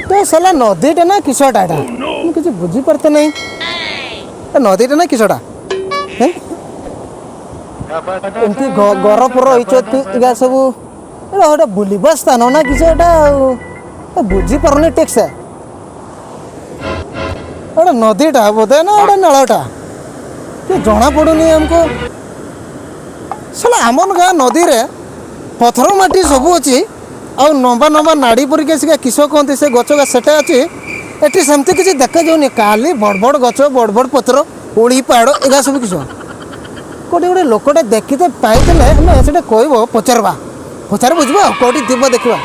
तो साला नदीटा ना किसटा एटा मैं किसी बुझी पारते नहीं नदीटा ना किसटा एमती गरपर रही सब गोटे बुलवा स्थान ना किसटा बुझी पारनी ठीक से गोटे नदीटा बोधे ना गोटे नालाटा जना पड़ूनी हमको साला आमन गाँ नदी रे पथर माटी सब अच्छी आउ नंबा नंबा नाड़ी परिका से किस कहते से गच सेटा अच्छी एटी सेमती किसी देखा जाऊनी खाली बड़ बड़ गच बड़ बड़ पत्र उड़ी पहाड़ एगा सब किस कौटे गोटे लोकटे देखी तो पाई से कह पचारवा पचार बुझा कौटी थी देखा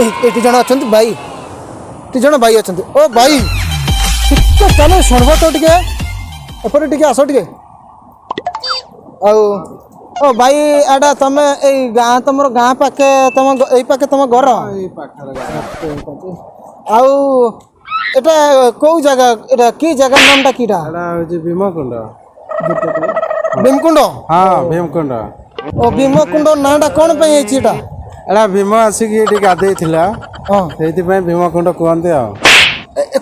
ये जन अच्छा भाई जन भाई अच्छा ओ भाई चलो शुणव तो टे एपटे टे आस टे ओ भाई एटा तमे ए गाँ तुम गाँ पाखे तुम यही पाखे तुम घर आउ एटा कौ जगह एटा की जगह नामटा कीटा एटा होची भीमकुंड भीमकुंड हाँ भीमकुंड ओ भीमकुंड नाटा कौन पे है एटा एटा भीम आसिक एठी गाधे थिला हां सेति पय भीमकुंड कहंते आ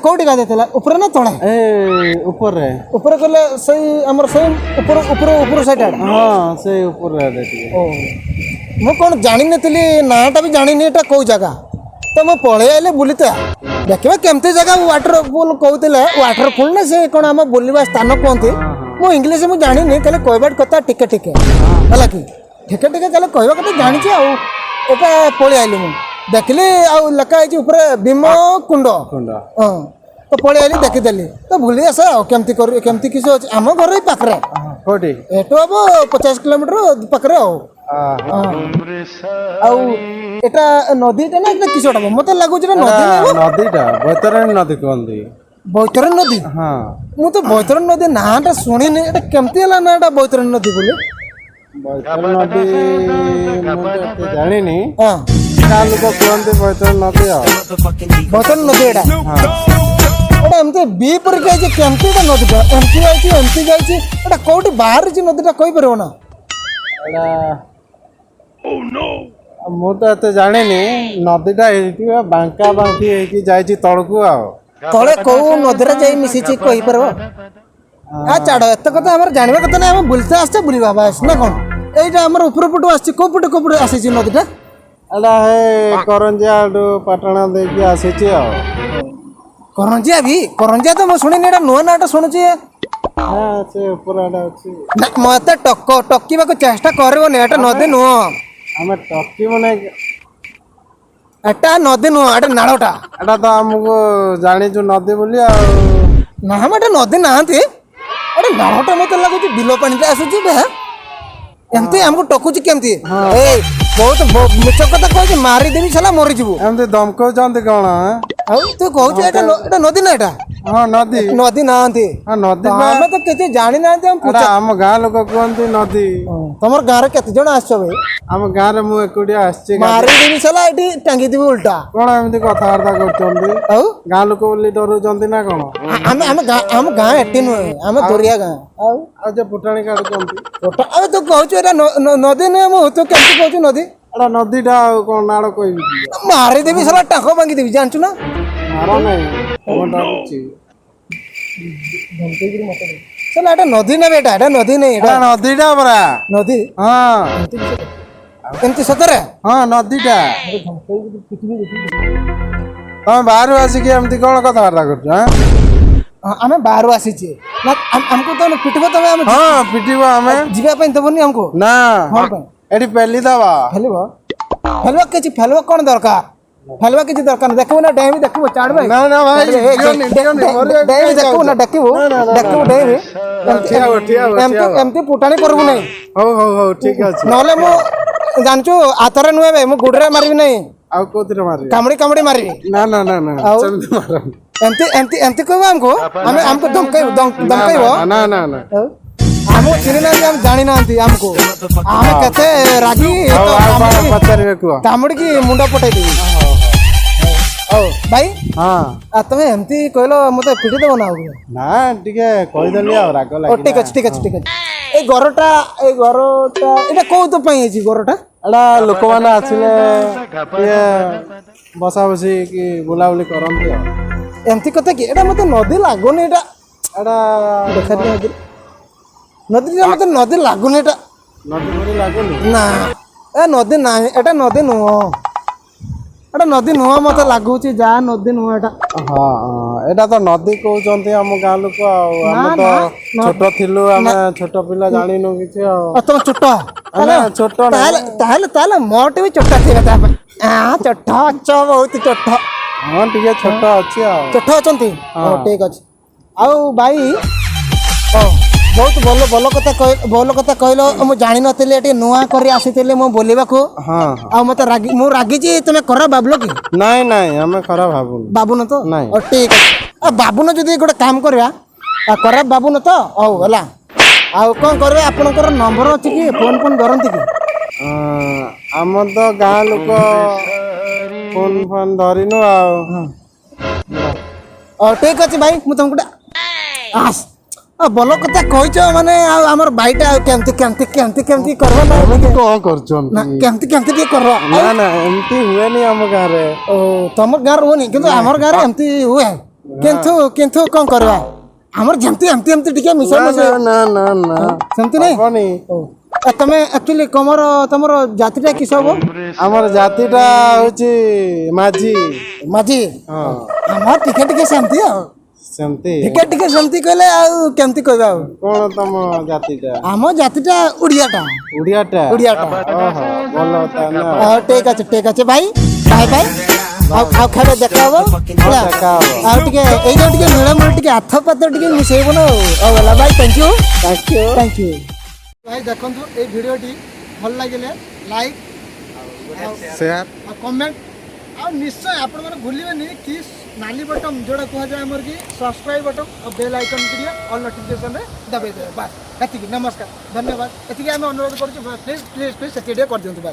कोटी गाधे थिला ऊपर ना तळे ए ऊपर कले सही हमर सही ऊपर साइड हां से ऊपर रे देखि ओ मो कोन जानि नथिली नाटा भी जानि नेटा को जगह तो मैं पळे आइले बुलिता देखबा केमते जगह वाटरफॉल कहउतले वाटरफॉल ना से कोन हम बुलिबा स्थान कोनते मो इंग्लिश में जानि नै तले कहबाट कथा टिके टिके हला कि टिके टिके तले कहबा कथा जानि छी आ एटा पळे आइले मु देखली आउ लका है ऊपर भीम कुंड हाँ तो पड़े आली देखी देली तो भूली आस केमती कर केमती किसी अच्छे आम घर ही पाखे कोठी एटू हम 50 किलोमीटर पाखे एटा नदीटा ना एटा किसटा मत लगुच नदीटा बैतरणी नदी कहंती बैतरणी नदी हाँ मु तो बैतरणी नदी नाटा शुणी एटा केमती हला नाटा बैतरणी नदी बोली बैतरणी नदी मुझे जानी नहीं हाँ गाँ लोक कहते बैतरणी नदी बैतरणी नदी एटा एटा एमते बी पर के केमती एटा नदीटा एमती जाइछि एटा कोठी बाहर छि नदीटा कहि परबो ना एटा ओह नो मु तो एते जाने नी नदीटा एठी बांका बांकी हेकी जाइछि तळकु आ तळे को नदीरा जाई मिसि छि कहि परबो आ चाडो एत कथा हमर जानिबा कथा ना हम बुलते आछे बुलिबा बास ना कोन एटा हमर ऊपर पटो आछि को पटो आछि छि नदीटा एटा हे करंजिया पाटणा देकी आछि छि आ करंजिया तो मैं शुणी एटा नुआ नाटा शुणुची हाँ से ऊपर आडा अछि ना मते टक्कीबा को चेष्टा करबो ने एटा नदी नुआ हमें टक्की मने एटा नदी नुआ एटा नाळोटा एटा तो हमको जानी जो नदी बोली आ ना हम एटा नदी नांती एटा नाळोटा मते लागुची बिलो पानी आसुची बे एमती हमको टकुची केमती ए बहुत मिछ कथा कहै मारी देबी छला मरि जिवो एमते दमको जानते कोन आ तू कहू एटा नदी ना एटा हाँ नदी नांती हाँ नदी हमें तो केते जानि ना हम एटा हम गाँ लोक कहंती नदी तमर गाँ रे केते जण आछो बे हम गाँ रे मु एकुडिया आछी मारी देबी छला एटी टांगी देबी उल्टा कोन एमती कथा वार्ता करचंदी औ गाँ लोक बोली डरो जंती ना कोन हम गाँ एटी नु हम दोरिया गाँ आ जे पुटाणी काढ जंती ओटा अबे तू कहू एटा नदी ने मु तो केमती कहू नदी एटा नदीटा कोन नाड़ कहबी मारी देबी साला टाको भांगी देबी जानछु ना मारा नहीं कोनटा अछि साला एटा नदी ना बेटा एटा नदी नहीं एटा नदीटा बरा नदी हाँ एमती सतरे हाँ नदीटा तमे बाहर आसिक एमती कोन कथा वार्ता करछ हां हमें बाहर आसी छे ना हमको तो पिटबो तमे हम हाँ पिटिबो हमें जीवा पे तबनी हमको ना हां पे एडी पेली दबा फेलवा कौन दरकार फेलवा किसी दरकार देखो ना डेवी देखो चाड़ भाई ना ना भाई डेवी देखो ना देखो डेवी एमती पुटाणी करबु नहीं हो ठीक अछि नले मु जानछु आतरे नुए मु गुडरे मारबी नहीं आ कोतिर मारी कामड़ी मारबी ना चलते मार एमती कहबो हमको धमकाइबो ना हम चिनी ना हम जानी ना हमको हम केते रागी पचारे को कामड़ी की मुंडा पटाई देबी ओ भाई हां तमे एमती कहलो मते पिटी देबो ना ना टिके कहि देली आ राग लागी ठीक अछि ए घरटा एटा को तो पई अछि घरटा एडा लोक माने आसिले ये ବସା ବସି କି ବୁଲାବୁଲି କରନ୍ତି ଆଉ ଏମିତି କଥା କି ଏଇଟା ମତେ ନଦୀ ଲାଗୁନି ଏଇଟା ଏଇଟା ଦେଖାଲି ନଦୀଟା ମତେ ନଦୀ ଲାଗୁନି ଏଇଟା ନଦୀ ପରି ଲାଗୁନି ନା ଏ ନଦୀ ନାହିଁ ଏଇଟା ନଦୀ ନୁହଁ ଏଇଟା ନଦୀ ନୁହଁ ମତେ ଲାଗୁଛି ଯାହା ନଦୀ ନୁହଁ ଏଇଟା ହଁ ଏଇଟା ତ ନଦୀ କହୁଛନ୍ତି ଆମ ଗାଁ ଲୋକ ଆଉ ନା, ଆମେ ତ ନା, ଛୋଟ ଥିଲୁ ଆମେ ଛୋଟ ପିଲା ଜାଣିନୁ କିଛି ଆଉ ତମ ଚୋଟ ଆମେ ଛୋଟ ତାହେଲେ ତାହେଲେ ତାହେଲେ ମୋଟେ ବି ଚୋଟ ଥିବ ତା ପାଇଁ ଚୋଟ ଅଛ ବହୁତ ଚୋଟ ହଁ ଟିକେ ଛୋଟ ଅଛି ଆଉ ଚୋଟ ଅଛନ୍ତି ହଁ। ହଉ ଠିକ ଅଛି ଆଉ ଭାଇ ହଉ ବହୁତ ଭଲ ଭଲ କଥା କହିଲ ମୁଁ ଜାଣିନଥିଲି ଏଠି ନୂଆ କରି ଆସିଥିଲି ମୁଁ ବୁଲିବାକୁ ହଁ ଆଉ ମତେ ମୁଁ ରାଗିଛି ତମେ ଖରାପ ଭାବିଲ କି ନାଇଁ ନାଇଁ ଆମେ ଖରାପ ଭାବୁନୁ ବାବୁନ ତ ନାଇଁ ହଉ ଠିକ ଅଛି ଆଉ ବାବୁନ ଯଦି ଗୋଟେ କାମ କରିବା ଖରାପ ବାବୁନ ତ ହଉ ହେଲା ଆଉ କ'ଣ କରିବେ ଆପଣଙ୍କର ନମ୍ବର ଅଛି କି ଫୋନ୍ ଧରନ୍ତି କି ଆମର ତ ଗାଁ ଲୋକ ଫୋନ୍ ଧରିନୁ ଆଉ ହଉ ଠିକ ଅଛି ଭାଇ ମୁଁ ତମକୁ ଭଲ କଥା କହିଛ ମାନେ ଆଉ ଆମର ଭାଇଟା ଆଉ କେମିତି କେମିତି କେମିତି କେମିତି କରିବା ନା ଏମିତି କ'ଣ କରୁଛନ୍ତି କେମିତି କେମିତି ଟିକେ କରିବା ନା ନା ଏମିତି ହୁଏନି ଆମ ଗାଁରେ ଓ ତମ ଗାଁରେ ହୁଏନି କିନ୍ତୁ ଆମର ଗାଁରେ ଏମିତି ହୁଏ କିନ୍ତୁ କିନ୍ତୁ କ'ଣ କରିବା ଆମର ଯେମିତି ଏମିତି ଏମିତି ଟିକେ ମିଶା ମିଶା ନା ନା ନା ସେମିତି ନାହିଁ ହବନି ତମେ ଆକ୍ଚୁଆଲି ତମର ଜାତିଟା କିସ ହବ ଆମର ଜାତିଟା ହଉଛି ମାଝି ମାଝି ହଁ ଆମର ଟିକେ ଟିକେ ସେମିତି ଆଉ ସେମିତି ଟିକେ ସେମିତି କହିଲେ ଆଉ କେମିତି କହିବା ଆଉ କ'ଣ ତମ ଜାତିଟା ଆମ ଜାତିଟା ଓଡ଼ିଆଟା ଓଡ଼ିଆଟା ଓଡ଼ିଆଟା ଓହୋ ଭଲ ତାହେଲେ ହଉ ଠିକ ଅଛି ଭାଇ ବାଏ ବାଏ ଆଉ ଖାଇବା ଦେଖା ହବ ହେଲା ଦେଖା ହବ। ଆଉ ଟିକେ ଏଇ ଯୋଉ ଟିକେ ନୀଳମୂଳ ଟିକେ ଆଥ ପାତ ଟିକେ ମିଶେଇବ ନା ଆଉ ହେଲା ଭାଇ ଥ୍ୟାଙ୍କ ୟୁ ଭାଇ ଦେଖନ୍ତୁ ଏଇ ଭିଡ଼ିଓଟି ଭଲ ଲାଗିଲେ ଲାଇକ୍ ସେୟାର ଆଉ କମେଣ୍ଟ ଆଉ ନିଶ୍ଚୟ ଆପଣମାନେ ଭୁଲିବେନି କି ନାଲି ବଟନ୍ ଯୋଉଟା କୁହାଯାଏ ଆମର କି ସବସ୍କ୍ରାଇବ୍ ବଟନ୍ ଆଉ ବେଲ୍ ଆଇକନ୍ ଟିକେ ଅଲ୍ ନୋଟିଫିକେସନରେ ଦବାଇ ଦେବେ ବାସ୍ ଏତିକି ନମସ୍କାର ଧନ୍ୟବାଦ ଏତିକି ଆମେ ଅନୁରୋଧ କରୁଛୁ ପ୍ଲିଜ୍ ସେତିକି ଟିକେ କରିଦିଅନ୍ତୁ ବାସ୍